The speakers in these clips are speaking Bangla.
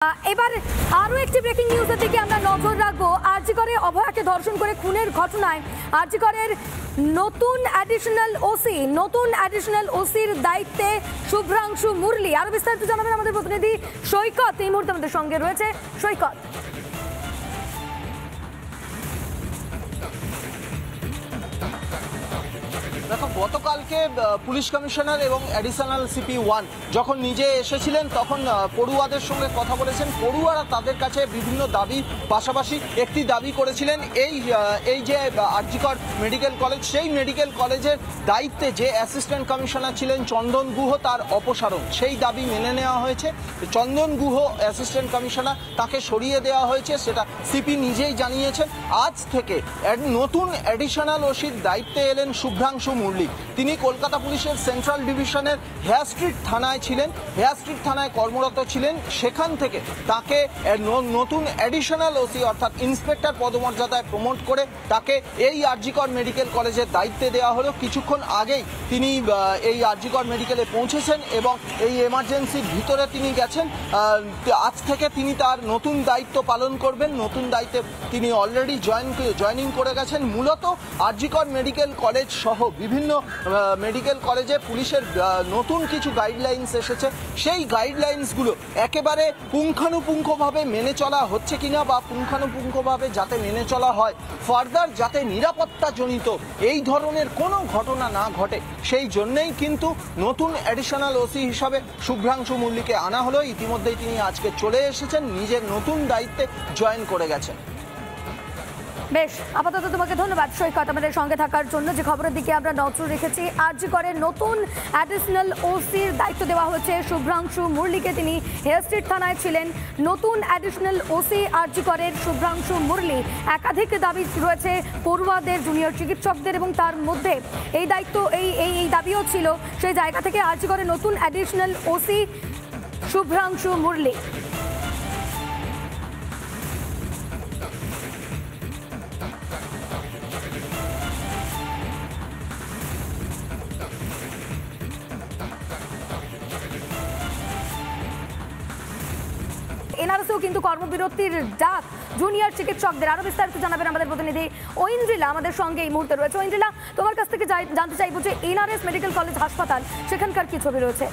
এবার আরও একটি ব্রেকিং নিউজের দিকে আমরা নজর রাখবো। আরজি করে অভয়াকে ধর্ষণ করে খুনের ঘটনায় আরজি করের নতুন অ্যাডিশনাল ওসির দায়িত্বে শুভ্রাংশু মুরলী। আরো বিস্তারিত জানাবেন আমাদের প্রতিনিধি সৈকত। এই মুহূর্তে আমাদের সঙ্গে রয়েছে সৈকত। দেখো, গতকালকে পুলিশ কমিশনার এবং অ্যাডিশনাল সিপি 1 যখন নিজে এসেছিলেন তখন পড়ুয়াদের সঙ্গে কথা বলেছেন। পড়ুয়ারা তাদের কাছে বিভিন্ন দাবি, পাশাপাশি একটি দাবি করেছিলেন এই যে আরজি কর মেডিকেল কলেজ, সেই মেডিকেল কলেজের দায়িত্বে যে অ্যাসিস্ট্যান্ট কমিশনার ছিলেন চন্দন গুহ, তার অপসারণ, সেই দাবি মেনে নেওয়া হয়েছে। চন্দন গুহ অ্যাসিস্ট্যান্ট কমিশনার, তাকে সরিয়ে দেওয়া হয়েছে, সেটা সিপি নিজেই জানিয়েছেন। আজ থেকে নতুন অ্যাডিশনাল ওসির দায়িত্বে এলেন শুভ্রাংশু মুরলী। তিনি কলকাতা পুলিশের সেন্ট্রাল ডিভিশনের হেয়ার স্ট্রিট থানায় ছিলেন, হেয়ার স্ট্রিট থানায় কর্মরত ছিলেন। সেখান থেকে তাকে নতুন অ্যাডিশনাল ওসি অর্থাৎ ইন্সপেক্টর পদমর্যাদায় প্রমোট করে তাকে এই আরজি কর মেডিকেল কলেজের দায়িত্বে দেওয়া হলো। কিছুক্ষণ আগেই তিনি এই আরজি কর মেডিকেলে পৌঁছেছেন এবং এই এমার্জেন্সির ভিতরে তিনি গেছেন। আজ থেকে তিনি তার নতুন দায়িত্ব পালন করবেন। নতুন দায়িত্বে তিনি অলরেডি জয়েনিং করে গেছেন। মূলত আরজি কর মেডিকেল কলেজ সহ বিভিন্ন মেডিকেল কলেজে পুলিশের নতুন কিছু গাইডলাইন্স এসেছে। সেই গাইডলাইন্সগুলো একেবারে পুঙ্খানুপুঙ্খভাবে মেনে চলা হচ্ছে কিনা, বা পুঙ্খানুপুঙ্খভাবে যাতে মেনে চলা হয়, ফার্দার যাতে নিরাপত্তাজনিত এই ধরনের কোনো ঘটনা না ঘটে, সেই জন্যেই কিন্তু নতুন অ্যাডিশনাল ওসি হিসাবে শুভ্রাংশু মুরলীকে আনা হলো। ইতিমধ্যেই তিনি আজকে চলে এসেছেন, নিজের নতুন দায়িত্বে জয়েন করে গেছেন। বেশ, আপাতত তোমাকে ধন্যবাদ সৈকত আমাদের সঙ্গে থাকার জন্য। যে খবরের দিকে আমরা নজর রেখেছি, আরজি করে নতুন অ্যাডিশনাল ওসির দায়িত্ব দেওয়া হয়েছে শুভ্রাংশু মুরলীকে। তিনি হেয়ার স্ট্রিট থানায় ছিলেন। নতুন অ্যাডিশনাল ওসি আরজি করের শুভ্রাংশু মুরলী। একাধিক দাবি রয়েছে পড়ুয়াদের, জুনিয়র চিকিৎসকদের, এবং তার মধ্যে এই দায়িত্ব এই দাবিও ছিল। সেই জায়গা থেকে আরজি করে নতুন অ্যাডিশনাল ওসি শুভ্রাংশু মুরলী। এনআরএসেও কিন্তু কর্মবিরতির ডাক জুনিয়র চিকিৎসকদের। আরো বিস্তারিত জানাবেন আমাদের প্রতিনিধি ঐন্দ্রিলা আমাদের সঙ্গে এই মুহূর্তে রয়েছে। ঐন্দ্রিলা, তোমার কাছ থেকে জানতে চাইবো যে এনআরএস মেডিকেল কলেজ হাসপাতাল, সেখানকার কি ছবি রয়েছে?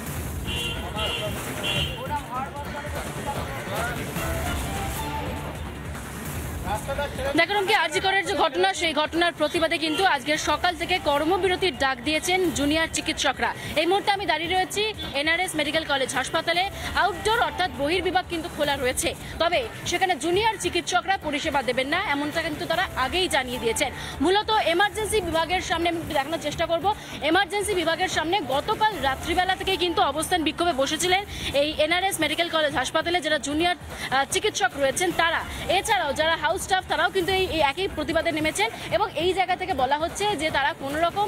দেখুন কি আরজি করের যে ঘটনা, সেই ঘটনার প্রতিবাদে কিন্তু আজকের সকাল থেকে কর্মবিরতির ডাক দিয়েছেন জুনিয়র চিকিৎসকরা। এই মুহূর্তে আমি দাঁড়িয়ে রয়েছি এনআরএস মেডিকেল কলেজ হাসপাতালে। আউটডোর অর্থাৎ বহির্বিভাগ কিন্তু খোলা রয়েছে, তবে সেখানে জুনিয়র চিকিৎসকরা পরিষেবা দেবেন না, এমনটা কিন্তু তারা আগেই জানিয়ে দিয়েছেন। মূলত এমার্জেন্সি বিভাগের সামনে আমি দেখানোর চেষ্টা করব। এমার্জেন্সি বিভাগের সামনে গতকাল রাত্রিবেলা থেকে কিন্তু অবস্থান বিক্ষোভে বসেছিলেন এই এনআরএস মেডিকেল কলেজ হাসপাতালে যারা জুনিয়র চিকিৎসক রয়েছেন তারা। এছাড়াও যারা হাউস স্টাফ তারাও কিন্তু এই একই প্রতিবাদে নেমেছেন, এবং এই জায়গা থেকে বলা হচ্ছে যে তারা কোনো রকম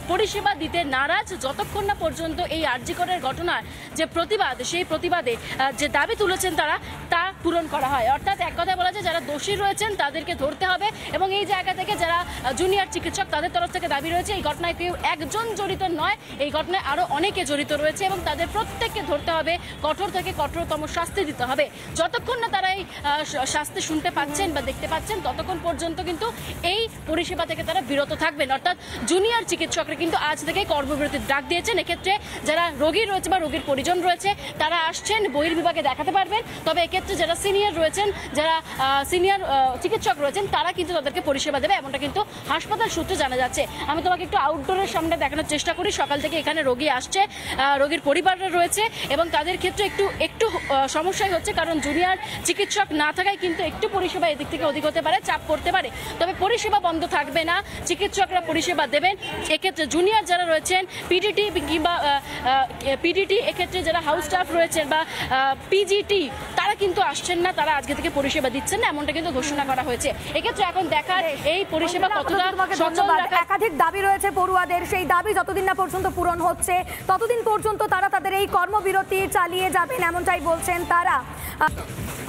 পরিষেবা দিতে নারাজ যতক্ষণ না পর্যন্ত এই আরজি করের ঘটনার যে প্রতিবাদ, সেই প্রতিবাদে যে দাবি তুলেছেন তারা তা পূরণ করা হয়। অর্থাৎ এক কথায় বলা যায় যারা দোষী রয়েছেন তাদেরকে ধরতে হবে, এবং এই জায়গা থেকে যারা জুনিয়র চিকিৎসক তাদের তরফ থেকে দাবি রয়েছে এই ঘটনায় কেউ একজন জড়িত নয়, এই ঘটনায় আরও অনেকে জড়িত রয়েছে, এবং তাদের প্রত্যেককে ধরতে হবে, কঠোর থেকে কঠোরতম শাস্তি দিতে হবে। যতক্ষণ না তারা এই শাস্তি শুনতে পাচ্ছেন বা দেখতে পাচ্ছেন ততক্ষণ পর্যন্ত কিন্তু এই পরিষেবা থেকে তারা বিরত থাকবেন। অর্থাৎ জুনিয়র চিকিৎসকরা কিন্তু আজ থেকে কর্মবিরতির ডাক দিয়েছেন। এক্ষেত্রে যারা রোগী রয়েছে বা রোগীর পরিজন রয়েছে তারা আসছেন, বহির্বিভাগে দেখাতে পারবেন, তবে এক্ষেত্রে যারা সিনিয়র রয়েছেন, যারা সিনিয়র চিকিৎসক রয়েছেন তারা কিন্তু তাদেরকে পরিষেবা দেবে, এমনটা কিন্তু হাসপাতাল সূত্রে জানা যাচ্ছে। আমি তোমাকে একটু আউটডোরের সামনে দেখানোর চেষ্টা করি। সকাল থেকে এখানে রোগী আসছে, রোগীর পরিবাররা রয়েছে, এবং তাদের ক্ষেত্রে একটু সমস্যাই হচ্ছে, কারণ জুনিয়র চিকিৎসক না থাকায় কিন্তু একটু পরিষেবা এদিক থেকে অধিক হতে পারে, চাপ করতে পারে, তবে পরিষেবা বন্ধ থাকবে না, চিকিৎসকরা পরিষেবা দেবেন। এক্ষেত্রে জুনিয়র যারা রয়েছেন পিডিটি কিংবা পিডিটি, এক্ষেত্রে যারা হাউস স্টাফ রয়েছেন বা পিজিটি, তারা কিন্তু আসছেন না, তারা আজকে থেকে পরিষেবা দিচ্ছেন না, এমনটা কিন্তু ঘোষণা করা হয়েছে। এক্ষেত্রে এখন দেখার এই পরিষেবা কতটা। একাধিক দাবি রয়েছে পড়ুয়াদের, সেই দাবি যতদিন না পর্যন্ত পূরণ হচ্ছে ততদিন পর্যন্ত তারা তাদের এই কর্মবিরতি চালিয়ে যাবেন, এমনটাই বলছেন তারা।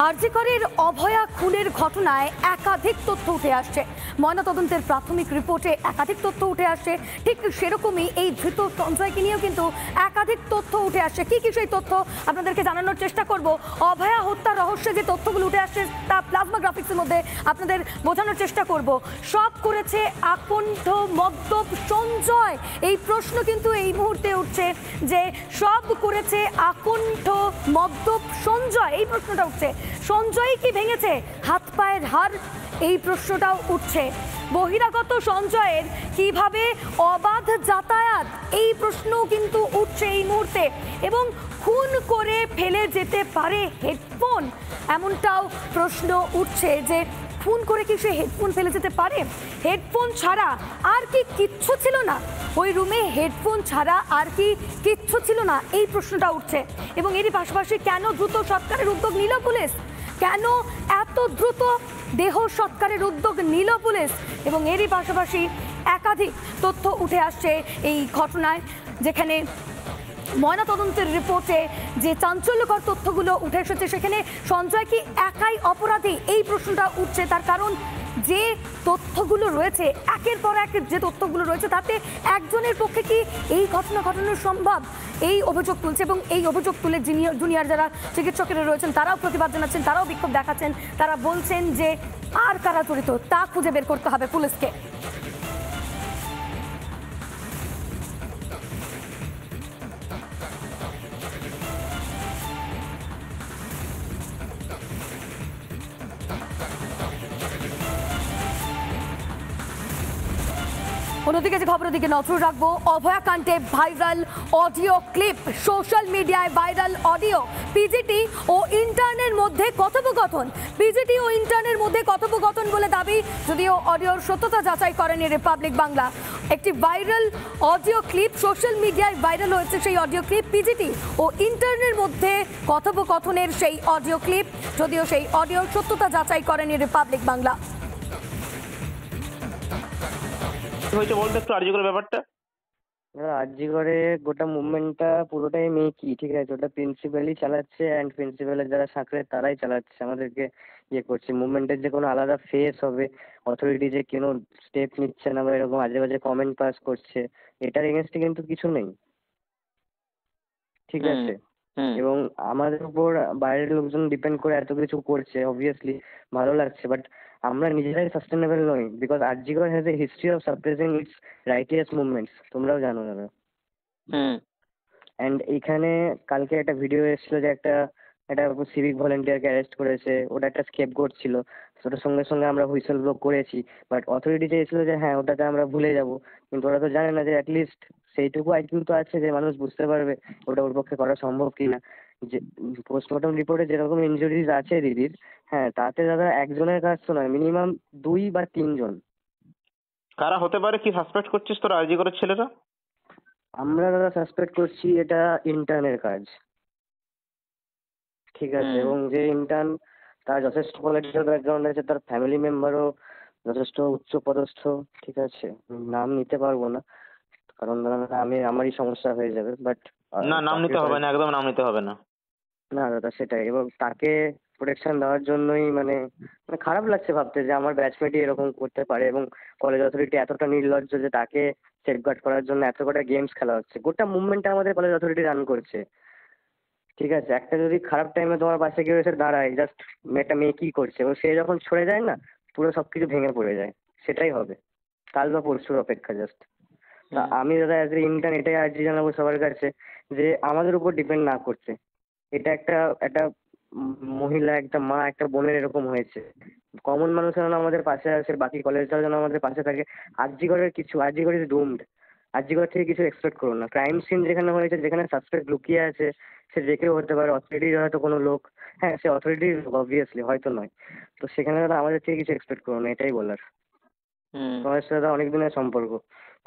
আরজি করের অভয়া খুনের ঘটনায় একাধিক তথ্য উঠে আসছে। ময়নাতদন্তের প্রাথমিক রিপোর্টে একাধিক তথ্য উঠে আসছে। ঠিক সেরকমই এই ধৃত সঞ্জয়কে নিয়েও কিন্তু একাধিক তথ্য উঠে আসছে। কি কি সেই তথ্য আপনাদেরকে জানানোর চেষ্টা করব। অভয়া হত্যার রহস্যে যে তথ্যগুলো উঠে আসছে তা প্লাজমা গ্রাফিক্সের মধ্যে আপনাদের বোঝানোর চেষ্টা করব। সব করেছে আকণ্ঠ মদ্যপ সঞ্জয়। এই প্রশ্ন কিন্তু এই মুহূর্তে উঠছে যে সব করেছে আকণ্ঠ মদ্যপ সঞ্জয়, এই প্রশ্নটা উঠছে। সঞ্জয় কি ভেঙেছে হাত পায়ের হাড়, এই প্রশ্নটাও উঠছে। বহিরাগত সঞ্জয়ের কিভাবে অবাধ যাতায়াত, এই প্রশ্নও কিন্তু উঠছে এই মুহূর্তে। এবং খুন করে ফেলে যেতে পারে হেডফোন, এমনটাও প্রশ্ন উঠছে যে খুন করে কি সে হেডফোন ফেলে যেতে পারে। হেডফোন ছাড়া আর কি কিচ্ছু ছিল না ওই রুমে, হেডফোন ছাড়া আর কি কিচ্ছু ছিল না, এই প্রশ্নটা উঠছে। এবং এরই পাশাপাশি কেন দ্রুত সৎকারের উদ্যোগ নিল পুলিশ, কেন এত দ্রুত দেহ সৎকারের উদ্যোগ নিল পুলিশ, এবং এরই পাশাপাশি একাধিক তথ্য উঠে আসছে এই ঘটনায়, যেখানে ময়নাতদন্তের রিপোর্টে যে চাঞ্চল্যকর তথ্যগুলো উঠে এসেছে সেখানে সঞ্জয় কি একাই অপরাধী, এই প্রশ্নটা উঠছে। তার কারণ যে তথ্যগুলো রয়েছে, একের পর এক যে তথ্যগুলো রয়েছে, তাতে একজনের পক্ষে কি এই ঘটনা ঘটানো সম্ভব, এই অভিযোগ তুলছে। এবং এই অভিযোগ তুলে জুনিয়র যারা চিকিৎসকেরা রয়েছেন তারাও প্রতিবাদ জানাচ্ছেন, তারাও বিক্ষোভ দেখাচ্ছেন। তারা বলছেন যে আর কারা জড়িত তা খুঁজে বের করতে হবে পুলিশকে। অন্যদিকে যে খবরের দিকে নজর রাখবো, অভয়াকাণ্ডে ভাইরাল অডিও ক্লিপ, সোশ্যাল মিডিয়ায় ভাইরাল অডিও। পিজিটি ও ইন্টার্নের মধ্যে কথোপকথন, পিজিটি ও ইন্টার্নের মধ্যে কথোপকথন বলে দাবি, যদিও অডিওর সত্যতা যাচাই করেনি রিপাবলিক বাংলা। একটি ভাইরাল অডিও ক্লিপ সোশ্যাল মিডিয়ায় ভাইরাল হয়েছে, সেই অডিও ক্লিপ পিজিটি ও ইন্টার্নের মধ্যে কথোপকথনের সেই অডিও ক্লিপ, যদিও সেই অডিওর সত্যতা যাচাই করেনি রিপাবলিক বাংলা। হয়েছে বলতো একটু আরজি করে ব্যাপারটা। আরজি করে গোটা মুভমেন্টটা পুরোটাই মেকি, ঠিক আছে, ওটা প্রিন্সিপালই চালাচ্ছে অ্যান্ড প্রিন্সিপালের যারা সাঁকড়ে তারাই চালাচ্ছে, আমাদেরকে ইয়ে করছে। মুভমেন্টের যে কোনো আলাদা ফেস হবে, অথরিটি যে কোনো স্টেপ নিচ্ছে না বা এরকম আজে বাজে কমেন্ট পাস করছে, এটার এগেনস্টে কিন্তু কিছু নেই, ঠিক আছে। এবং আমাদের উপর বাইরের লোকজন ডিপেন্ড করে এত কিছু করছে, অবভিয়াসলি ভালো লাগছে, বাট আমরা নিজেরাই সাস্টেনেবল নই, because RG Kar has a history of suppressing it's righteous movements, তোমরাও জানো দাদা। অ্যান্ড এইখানে কালকে একটা ভিডিও এসেছিল যে একটা সিভিক ভলেন্টিয়ারকে অ্যারেস্ট করেছে, ওটা একটা স্কেপগোট ছিল, ওটার সঙ্গে সঙ্গে আমরা হুইসেল ব্লো করেছি, বাট অথরিটি চেয়েছিল যে হ্যাঁ ওটাকে আমরা ভুলে যাব, কিন্তু ওরা তো জানে না যে অ্যাটলিস্ট সেইটুকু আইকিউ তো আছে যে মানুষ বুঝতে পারবে ওটা ওর পক্ষে করা সম্ভব কিনা। যে পোস্টমর্টম রিপোর্টে যেরকম ইনজুরিজ আছে দিদির, হ্যাঁ তাতে দাদা একজনের কাজ তো নয়, মিনিমাম 2 বা 3 জন। কারা হতে পারে, কি সাসপেক্ট করছিস তোরা আরজি করে ছেলেরা? আমরা দাদা সাসপেক্ট করছি এটা ইন্টার্নের কাজ, ঠিক আছে। এবং যে ইন্টার্ন তার যথেষ্ট পলিটিক্যাল ব্যাকগ্রাউন্ড আছে, তার ফ্যামিলি মেম্বারও যথেষ্ট উচ্চ পদস্থ, ঠিক আছে, নাম নিতে পারবো না কারণ আমারই সমস্যা হয়ে যাবে, বাট না, নাম নিতে হবে না, একদম নাম নিতে হবে না। না দাদা সেটাই, এবং তাকে প্রোটেকশন দেওয়ার জন্যই মানে খারাপ লাগছে ভাবতে যে আমার ব্যাচমেটই এরকম করতে পারে, এবং কলেজ অথরিটি এতটা নির্লজ্জ যে তাকে সেফগার্ড করার জন্য এত কটা গেমস খেলা হচ্ছে। গোটা মুভমেন্টটা আমাদের কলেজ অথরিটি রান করছে, ঠিক আছে। একটা যদি খারাপ টাইমে তোমার পাশে কেউ এসে দাঁড়ায়, জাস্ট একটা মেয়ে কি করছে, এবং সে যখন সরে যায় না, পুরো সবকিছু ভেঙে পড়ে যায়, সেটাই হবে কাল বা পরশুর অপেক্ষা জাস্ট। তা আমি দাদা অ্যাজ এ ইন্টার্ন এটাই আর্জি জানাবো সবার কাছে যে আমাদের উপর ডিপেন্ড না করতে। এটা একটা একটা মহিলা, একটা মা, একটা বোনের এরকম হয়েছে, কমন মানুষের যেন আমাদের পাশে আসে, বাকি কলেজটাও যেন আমাদের পাশে থাকে। RG Kar is doomed. আরজিকর থেকে কিছু এক্সপেক্ট করুন না। ক্রাইম সিন যেখানে হয়েছে, যেখানে সাসপেক্ট লুকিয়ে আছে, সে যে কেউ হতে পারে, অথরিটির হয়তো কোনো লোক, হ্যাঁ সে অথরিটির অবভিয়াসলি হয়তো নয়, তো সেখানে দাদা আমাদের থেকে কিছু এক্সপেক্ট করুন না, এটাই বলার। তোমাদের সাথে দাদা অনেক দিনের সম্পর্ক,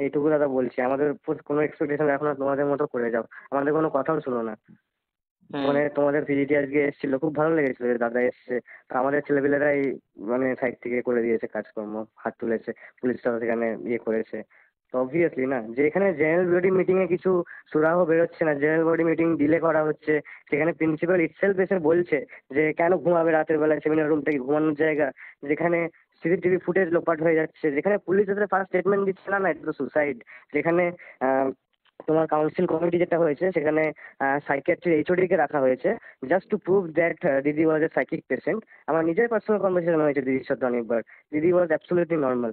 এইটুকু দাদা বলছি, আমাদের উপর কোনো এক্সপেকটেশন রাখো না, তোমাদের মতো করে যাও, আমাদের কোনো কথাও শুনো না। মানে তোমাদের ভিজিটি আজকে এসেছিল, খুব ভালো লেগেছিল যে দাদা এসছে, আমাদের ছেলেপেলেরাই মানে সাইড থেকে করে দিয়েছে কাজকর্ম, হাত তুলেছে, পুলিশরাও সেখানে ইয়ে করেছে। তো অবভিয়াসলি না, যে এখানে জেনারেল বডি মিটিং এ কিছু সুরাহ বেরোচ্ছে না, জেনারেল বডি মিটিং ডিলে করা হচ্ছে, সেখানে প্রিন্সিপাল ইটসেলফ এসে বলছে যে কেন ঘুমাবে রাতের বেলায়, সেমিনার রুমটা কি ঘুমানোর জায়গা, যেখানে সিসিটিভি ফুটেজ লোপাট হয়ে যাচ্ছে, যেখানে পুলিশ এসে ফার্স্ট স্টেটমেন্ট দিচ্ছে না না এটা তো সুসাইড, যেখানে তোমার কাউন্সিল কমিটি যেটা হয়েছে সেখানে সাইকিয়াট্রির এইচওডি কে রাখা হয়েছে জাস্ট টু প্রুভ দ্যাট দিদি ওয়াজ এ সাইকিক পেশেন্ট। আমার নিজের পার্সোনাল কনভারসেশন হয়েছে দিদির সাথে অনেকবার। দিদি ওয়াজ অ্যাবসলিউটলি নর্মাল।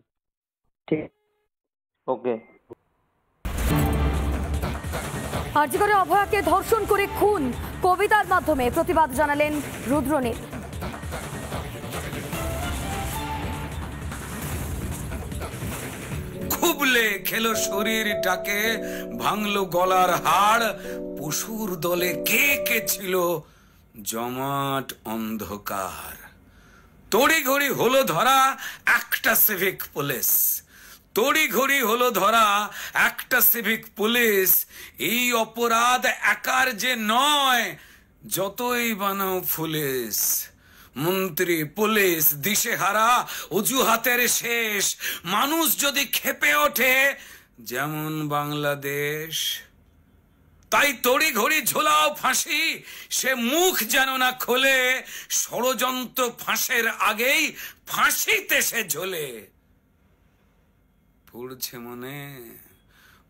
ঠিক। ওকে। আরজি করে অভয়াকে ধর্ষণ করে খুন, কবিতার মাধ্যমে প্রতিবাদ জানালেন রুদ্রনীল। খুবলে খেলো শরীরটাকে, ভাঙলো গলার হাড়, পশুর দলে কে কে ছিল জমাট অন্ধকার। তড়িঘড়ি হলো ধরা একটা সিভিক পুলিশ, তড়িঘড়ি হলো ধরা একটা সিভিক পুলিশ। এই অপরাধ একার যে নয়, যতই বানাও পুলিশ। মন্ত্রী, পুলিশ, দিশেহারা, অজুহাতের শেষ। মানুষ যদি ক্ষেপে ওঠে যেমন বাংলাদেশ, তাই তড়িঘড়ি ঝোলাও ফাঁসি, সে মুখ যেন না খোলে। ষড়যন্ত্র ফাঁসের আগেই ফাঁসিতে সে ঝোলে।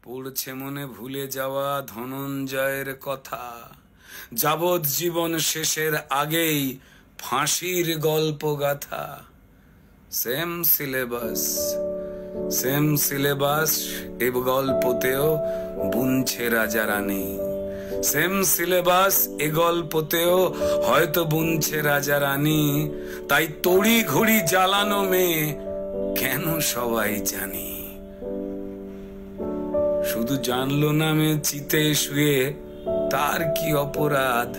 পড়ছে মনে ভুলে যাওয়া ধনঞ্জয়ের কথা। যাবজ্জীবন শেষের আগেই ফাঁসির গল্প গাথা। সেম সিলেবাস এ গল্পতেও বুনছে রাজা রানী। সেম সিলেবাস এ গল্পতেও হয়তো বুনছে রাজা রানী। তাই তড়ি ঘড়ি জ্বালানো মেয়ে কেন সবাই জানি। শুধু জানলো না মেয়ে চিতে শুয়ে তার কি অপরাধ।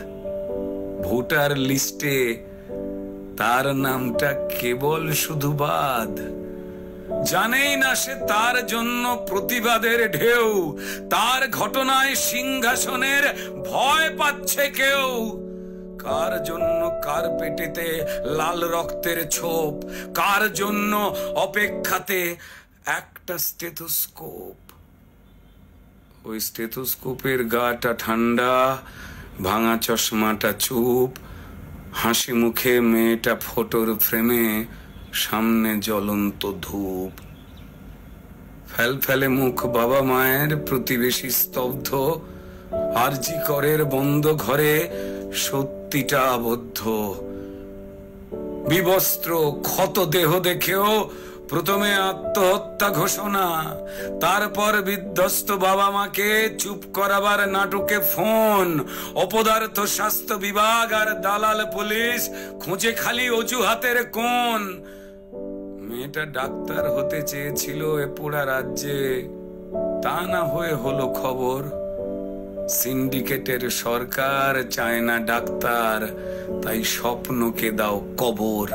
ভোটার লিস্টে তার নামটা কেবল শুধু বাদ। জানেই না সে তার জন্য প্রতিবাদের ঢেউ। তার ঘটনায় সিংহাসনের ভয় পাচ্ছে কেউ। কার জন্য কার পেটেতে লাল রক্তের ছোপ, কার জন্য অপেক্ষাতে একটা স্টেথোস্কোপ। ওই স্টেথোস্কোপের গাটা ঠান্ডা, ভাঙা চশমাটা চুপ, হাসি মুখে মেয়েটা ফটোর ফ্রেমে, সামনে জ্বলন্ত ধূপ। ফেলে মুখ বাবা মায়ের, প্রতিবেশী স্তব্ধ। আরজি করের বন্ধ ঘরে সত্যিটা আবদ্ধ। বিবস্ত্র ক্ষত দেহ দেখেও প্রথমে আত্মহত্যা ঘোষণা, তারপর বিধ্বস্ত বাবা মাকে চুপ করাবার নাটকে ফোন। অপদার্থ স্বাস্থ্য বিভাগ আর দালাল পুলিশ খুঁজে খালি অজুহাতের কোন। মেয়েটা ডাক্তার হতে চেয়েছিল এ পোড়া রাজ্যে, তা না হয়ে হলো খবর। সিন্ডিকেটের সরকার চায় না ডাক্তার, তাই স্বপ্নকে দাও কবর।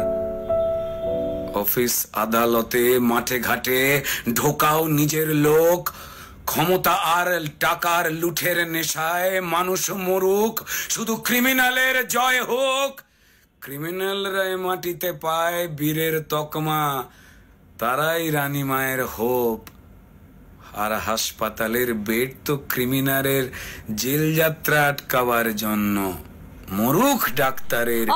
অফিস আদালতে মাঠে ঘাটে ঢোকাও নিজের লোক। ক্ষমতা আর টাকার লুঠের নেশায় মানুষ মরুক, শুধু ক্রিমিনালের জয় হোক। ক্রিমিনালরা মাটিতে পায় বীরের তকমা, তারাই রানী মায়ের হোপ। আর হাসপাতালের বেড তো ক্রিমিনালের জেল যাত্রা আটকাবার জন্য। মরুক ডাক্তারের